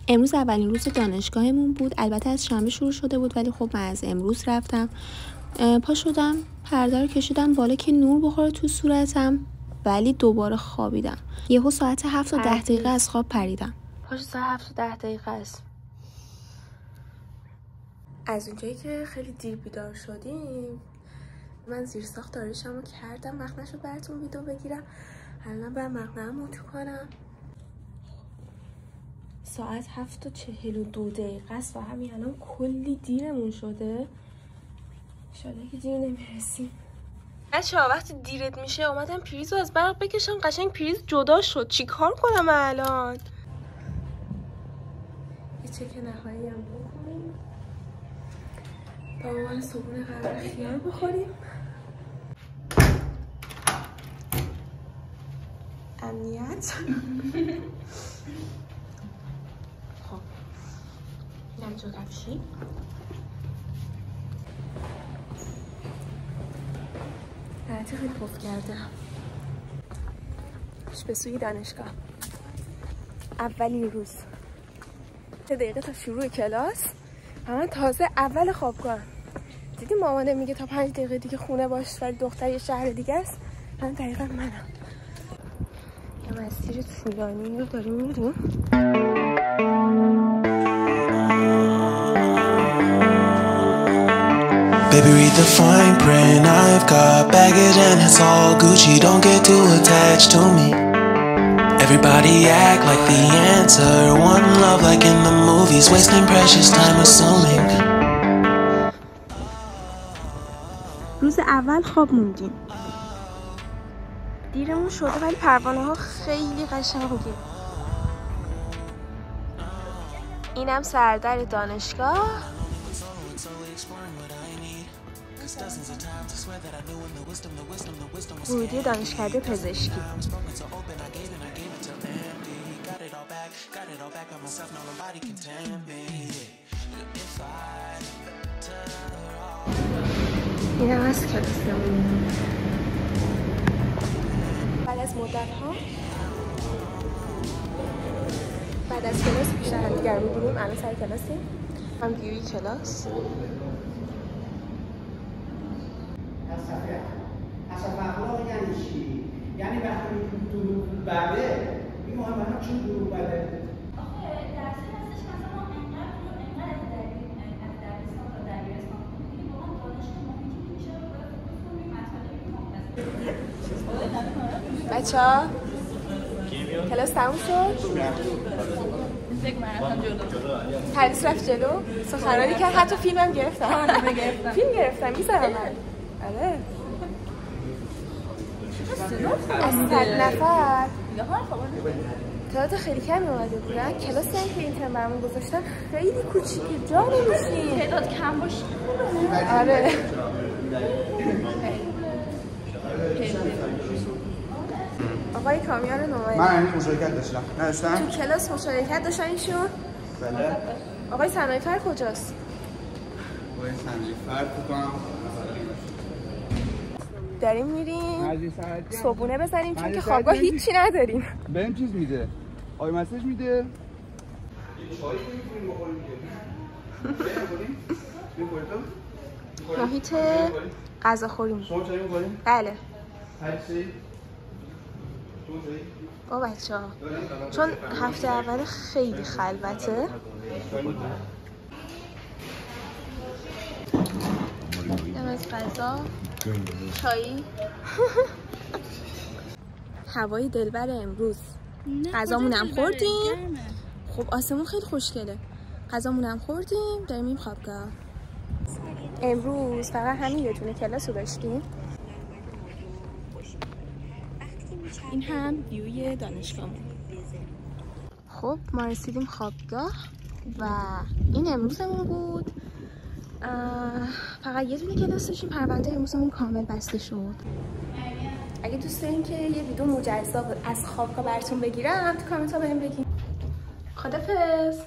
امروز اولین روز دانشگاهمون بود. البته از شنبه شروع شده بود ولی خب من از امروز رفتم. پا شدم پرده رو کشیدم بالا که نور بخوره تو صورتم، ولی دوباره خوابیدم. یهو ساعت 7 تا 10 دقیقه از خواب پریدم. پاشو ساعت 7 تا 10 دقیقه است. از اونجایی که خیلی دیر بیدار شدیم من زیرساخت داریشمو کردم، وقت نشد براتون ویدیو بگیرم. الان برم مقنعه‌مو تو کنم. ساعت 7 تا 42 دقیقه است و همین الان کلی دیرمون شده. انشالله که دیر نمیرسیم. بچه‌ها وقتی دیرت میشه اومدم پریزو از برق بکشم، قشنگ پریز جدا شد. چی کار کنم الان؟ یه چک نهایی هم بکنیم. با عنوان صبحونه قرار خیار بخوریم. امنیت. خب میرم تو کفشی. البته خیلی خوف کردم. به سوی دانشگاه. اولین روز 3 دقیقه تا شروع کلاس و من تازه اول خوابگاهم. دیدی مامانه میگه تا 5 دقیقه دیگه خونه باش ولی دختر یه شهر دیگه است. من دقیقا منم. یه مسیر طولانی رو داریم میریم. Baby, read the fine print. I've got baggage and it's all Gucci. Don't get too attached to me. Everybody act like the answer. One love like in the movies. Wasting precious time assuming. روز اول خواب موندیم. دیرمون شده ولی پروانه ها خیلی قشنگه. اینم سردر دانشگاه. ورودی دانشکده پزشکی. اینم از کلاسمون. بعد از مدت ها بعد از کلاس بیشتر هم دیگر می‌بینیم. الان سر کلاسیم. هم دیوی کلاس. اصلا اخلاق یعنی چی؟ یعنی وقتی میگیم دروغ بده این مهمه چون دروغ بده؟ آخه درسی هستش مثلا ما انقدر دبیرستان تا دبیرستان دیگه واقعا دانشگاه محیطی میشه رو باید فکر کنیم مطالبی بچه‌ها کلاس تموم شد؟ حدیث رفت جلو؟ سخنرانی کرد. حتی فیلم هم گرفتم. فیلم گرفتم میذارم من. آره از 100 نفر تعداد خیلی کمی اومده بودن. کلاسی هم که این ترم برامون گذاشتن خیلی کوچیکه، جا نمیشیم. تعداد کم باشه. آره آقای کامیار نومایی من این مشارکت داشتم. نداشتم؟ تو کلاس مشارکت داشتن ایشون؟ بله. آقای صنایفر کجاست؟ آقای صنایفر تو کنم داریم میریم صبحونه بزنیم چون که خوابگاه هیچی نداریم. بهم چیز میده، آی مسیج میده. محیط غذاخوری. بله با بچه ها چون هفته اول خیلی خلوته. دم از غذا چایی. هوای دلبر امروز. غذامونم خوردیم. خب آسمون خیلی خوشگله. غذامونم خوردیم داریم میریم خوابگاه. امروز فقط همین یه دونه کلاس رو داشتیم. این هم ویوی دانشگاهمون. خب ما رسیدیم خوابگاه و این امروزمون بود. فقط یه دونه کلاس داشتیم. پرونده امروزمون کامل بسته شد. اگه دوست دارین که یه ویدیو مجزا از خوابگاه براتون بگیرم تو کامنت ها بهم بگین. خدافظ.